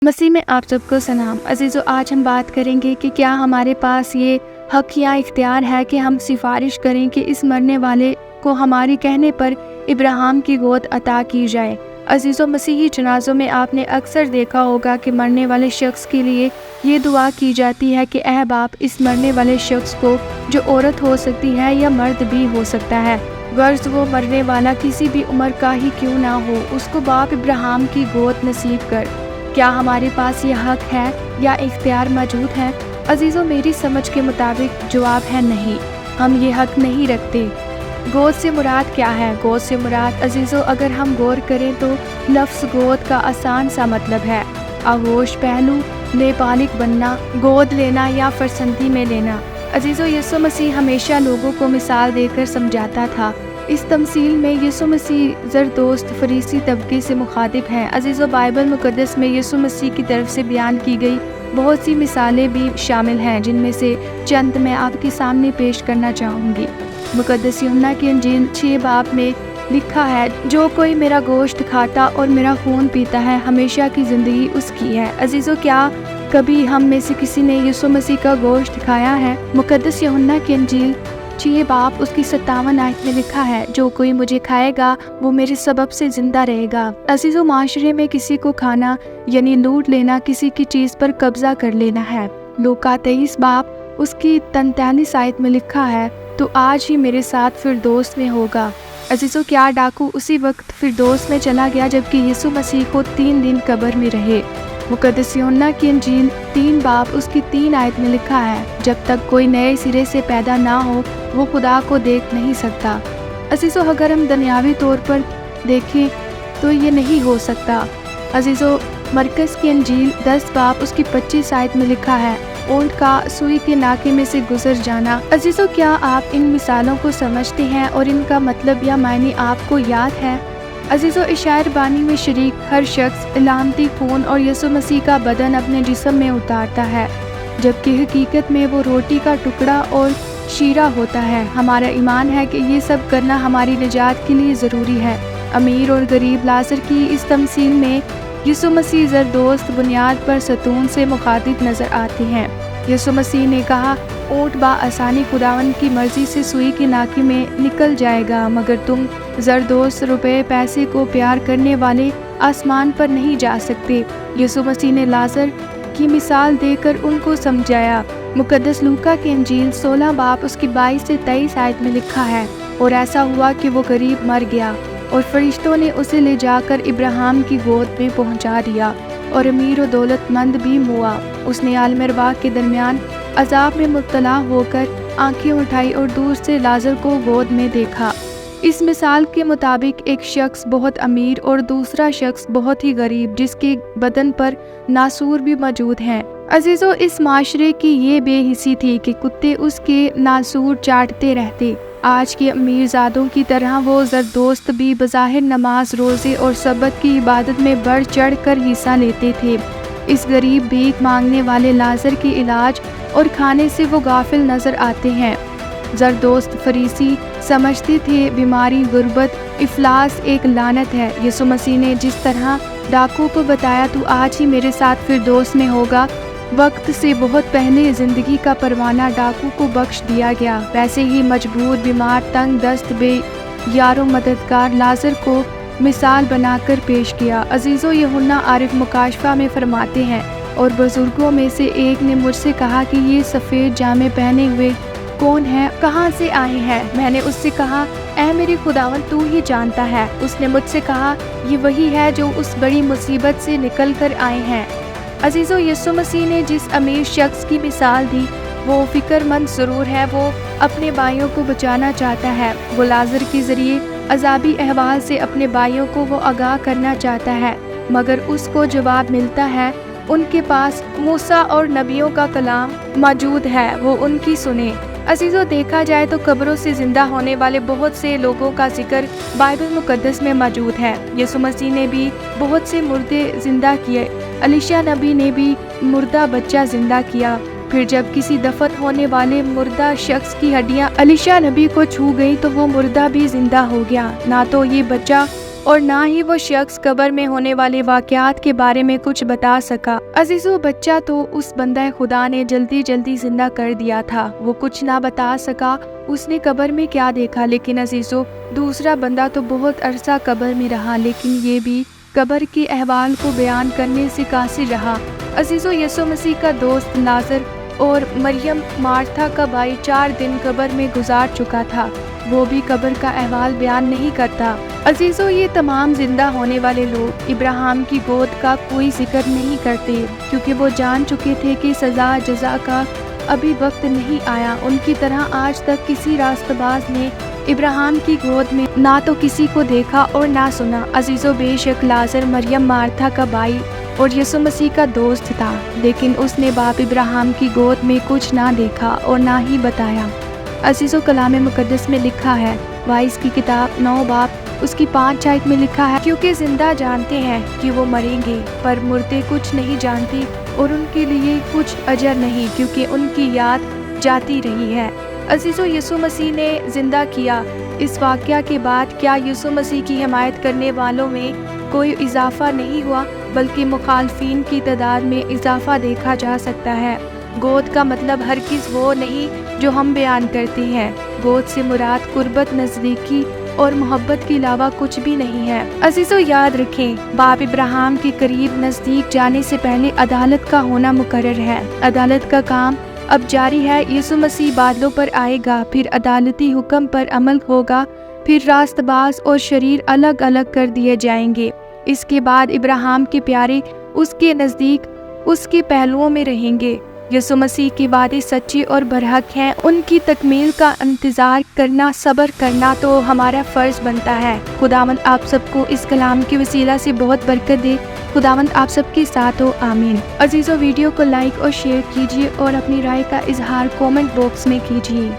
मसीह में आप सबको सलाम। अजीज़ो, आज हम बात करेंगे कि क्या हमारे पास ये हक या इख्तियार है कि हम सिफारिश करें कि इस मरने वाले को हमारे कहने पर इब्राहिम की गोद अता की जाए। अजीज़ो, मसीही जनाज़ों में आपने अक्सर देखा होगा कि मरने वाले शख्स के लिए ये दुआ की जाती है कि ऐ बाप, इस मरने वाले शख्स को, जो औरत हो सकती है या मर्द भी हो सकता है, गर्ज वो मरने वाला किसी भी उम्र का ही क्यों ना हो, उसको बाप इब्राहिम की गोद नसीब कर। क्या हमारे पास ये हक है या इख्तियार मौजूद है? अजीज़ों, मेरी समझ के मुताबिक जवाब है नहीं, हम ये हक नहीं रखते। गोद से मुराद क्या है? गोद से मुराद अजीज़ों, अगर हम गौर करें तो लफ्ज़ गोद का आसान सा मतलब है आगोश पहलू में बालिग बनना, गोद लेना या फरसंदी में लेना। अजीज़ों, यीशु मसीह हमेशा लोगों को मिसाल देकर समझाता था। इस तमसील में यीशु मसीह ज़रदोस्त फरीसी तबके से मुखातिब हैं। अजीज़ों, बाइबल मुक़द्दस में यीशु मसीह की तरफ से बयान की गई बहुत सी मिसालें भी शामिल हैं, जिनमें से चंद मैं आपके सामने पेश करना चाहूँगी। मुक़द्दस यूहन्ना की इंजील 6 बाब में लिखा है, जो कोई मेरा गोश्त खाता और मेरा खून पीता है, हमेशा की ज़िंदगी उसकी है। अजीज़ों, क्या कभी हम में से किसी ने यीशु मसीह का गोश्त खाया है? मुक़द्दस यूहन्ना की इंजील 6 बाब उसकी 57 आयत में लिखा है, जो कोई मुझे खाएगा वो मेरे सबब से जिंदा रहेगा। अजीज़ों, माशरे में किसी को खाना यानी लूट लेना, किसी की चीज़ पर कब्जा कर लेना है। लूका 23 बाब उसकी 43 आयत में लिखा है, तो आज ही मेरे साथ फिरदौस में होगा। अजीज़ों, क्या डाकू उसी वक्त फिरदौस में चला गया जबकि यीशु मसीह को 3 दिन कब्र में रहे? मुक़द्दस यूहन्ना की इंजील 3 बाब उसकी 3 आयत में लिखा है, जब तक कोई नए सिरे से पैदा ना हो वो खुदा को देख नहीं सकता। अजीज़ों, अगर हम दुनियावी तौर पर देखें तो ये नहीं हो सकता। अजीज़ों, मरकज़ की इंजील 10 बाब उसकी 25 आयत में लिखा है, ऊँट का सुई के नाके में से गुजर जाना। अजीज़ों, क्या आप इन मिसालों को समझते हैं और इनका मतलब या मायने आपको याद है? अजीज़ों, इस शायर बानी में शरीक हर शख्स इलामती खून और यीशु मसीह का बदन अपने जिस्म में उतारता है, जबकि हकीकत में वो रोटी का टुकड़ा और शीरा होता है। हमारा ईमान है कि ये सब करना हमारी निजात के लिए ज़रूरी है। अमीर और गरीब लाज़र की इस तमसील में यीशु मसीह ज़रदोस्त बुनियाद पर सतून से मुखातिब नज़र आते हैं। यीशु मसीह ने कहा, ऊँट आसानी खुदावन की मर्ज़ी से सुई के नाके में निकल जाएगा, मगर तुम ज़रदोस्त रुपए पैसे को प्यार करने वाले आसमान पर नहीं जा सकते। यीशु मसीह ने लाज़र की मिसाल देकर उनको समझाया। मुक़द्दस लूका की इंजील 16 बाब उसकी 22 से 23 आयत में लिखा है, और ऐसा हुआ कि वो गरीब मर गया और फरिश्तों ने उसे ले जाकर इब्राहिम की गोद में पहुंचा दिया, और अमीर और दौलतमंद भी हुआ। उसने आलमरवाह के दरमियान अजाब में मुब्तला होकर आंखें उठाई और दूर से लाज़र को गोद में देखा। इस मिसाल के मुताबिक एक शख्स बहुत अमीर और दूसरा शख्स बहुत ही गरीब, जिसके बदन पर नासूर भी मौजूद हैं। अजीज़ों, इस माशरे की ये बेहिसी थी कि कुत्ते उसके नासूर चाटते रहते। आज के अमीरजादों की तरह वो ज़रदोस्त भी बज़ाहिर नमाज, रोज़े और सबत की इबादत में बढ़ चढ़ कर हिस्सा लेते थे। इस गरीब भीख मांगने वाले लाज़र के इलाज और खाने से वो गाफिल नज़र आते हैं। ज़रदोस्त फरीसी समझते थे बीमारी, गुर्बत, इफलास एक लानत है। यीशु मसीह ने जिस तरह डाकू को बताया, तू आज ही मेरे साथ फिरदौस में होगा, वक्त से बहुत पहले ज़िंदगी का परवाना डाकू को बख्श दिया गया, वैसे ही मजबूर, बीमार, तंग दस्त, यारो मददगार लाज़र को मिसाल बनाकर पेश किया। अजीज़ों, यूहन्ना आरिफ मुकाशफा में फरमाते हैं, और बुजुर्गों में से एक ने मुझसे कहा कि ये सफ़ेद जामे पहने हुए कौन है, कहाँ से आए हैं? मैंने उससे कहा, ऐ मेरे खुदावन, तू ही जानता है। उसने मुझसे कहा, ये वही है जो उस बड़ी मुसीबत से निकल कर आए हैं। अजीज़ों, यीशु मसीह ने जिस अमीर शख्स की मिसाल दी वो फ़िक्रमंद ज़रूर है, वो अपने भाइयों को बचाना चाहता है। वो लाज़र के ज़रिए अज़ाबी अहवाल से अपने भाइयों को वो आगाह करना चाहता है, मगर उसको जवाब मिलता है, उनके पास मूसा और नबियों का कलाम मौजूद है, वो उनकी सुने। अजीज़ों, देखा जाए तो कब्रों से ज़िंदा होने वाले बहुत से लोगों का जिक्र बाइबल मुक़द्दस में मौजूद है। यीशु मसीह ने भी बहुत से मुर्दे ज़िंदा किए। अलीशा नबी ने भी मुर्दा बच्चा ज़िंदा किया। फिर जब किसी दफन होने वाले मुर्दा शख्स की हड्डियां अलीशा नबी को छू गई तो वो मुर्दा भी ज़िंदा हो गया। ना तो ये बच्चा اور نہ ہی وہ شخص قبر میں ہونے والے واقعات کے بارے میں کچھ بتا سکا۔ عزیزو، بچہ تو اس بندہ خدا نے جلدی جلدی زندہ کر دیا تھا، وہ کچھ نہ بتا سکا اس نے قبر میں کیا دیکھا۔ لیکن عزیزو، دوسرا بندہ تو بہت عرصہ قبر میں رہا، لیکن یہ بھی قبر کے احوال کو بیان کرنے سے قاصر رہا۔ عزیزو، یسوع مسیح کا دوست لازر اور مریم مارتھا کا بھائی 4 دن قبر میں گزار چکا تھا، وہ بھی قبر کا احوال بیان نہیں کرتا۔ عزیزو، یہ تمام زندہ ہونے والے لوگ ابراہیم کی گود کا کوئی ذکر نہیں کرتے، کیونکہ وہ جان چکے تھے کہ سزا جزا کا ابھی وقت نہیں آیا۔ ان کی طرح آج تک کسی راست باز نے ابراہیم کی گود میں نہ تو کسی کو دیکھا اور نہ سنا۔ عزیزو، بے شک لازر مریم مارتھا کا بھائی اور یسوع مسیح کا دوست تھا، لیکن اس نے باپ ابراہیم کی گود میں کچھ نہ دیکھا اور نہ ہی بتایا۔ عزیزو، کلام مقدس میں لکھا ہے، وائس کی کتاب 9 باب اس کی 5 آیت میں لکھا ہے، کیونکہ زندہ جانتے ہیں کہ وہ مریں گے، پر مردے کچھ نہیں جانتے اور ان کے لیے کچھ اجر نہیں، کیونکہ ان کی یاد جاتی رہی ہے۔ عزیزو، یسوع مسیح نے زندہ کیا۔ اس واقعہ کے بعد کیا یسوع مسیح کی حمایت کرنے والوں میں کوئی اضافہ نہیں ہوا، بلکہ مخالفین کی تعداد میں اضافہ دیکھا جا سکتا ہے۔ گود کا مطلب ہرگز وہ نہیں جو ہم بیان کرتے ہیں۔ گود سے مراد قربت، نزدیکی اور محبت کے علاوہ کچھ بھی نہیں ہے۔ عزیزو، یاد رکھیں، باپ ابراہیم کے قریب نزدیک جانے سے پہلے عدالت کا ہونا مقرر ہے۔ عدالت کا کام اب جاری ہے۔ یسوع مسیح بادلوں پر آئے گا، پھر عدالتی حکم پر عمل ہوگا، پھر راست باز اور شریر الگ الگ کر دیے جائیں گے۔ اس کے بعد ابراہیم کے پیارے اس کے نزدیک اس کے پہلوؤں میں رہیں گے۔ یسوع مسیح کے وعدے سچے اور برحق ہیں، ان کی تکمیل کا انتظار کرنا، صبر کرنا تو ہمارا فرض بنتا ہے۔ خداوند آپ سب کو اس کلام کے وسیلہ سے بہت برکت دے۔ خداوند آپ سب کے ساتھ ہو، آمین۔ عزیزو، ویڈیو کو لائک اور شیئر کیجیے اور اپنی رائے کا اظہار کومنٹ باکس میں کیجیے۔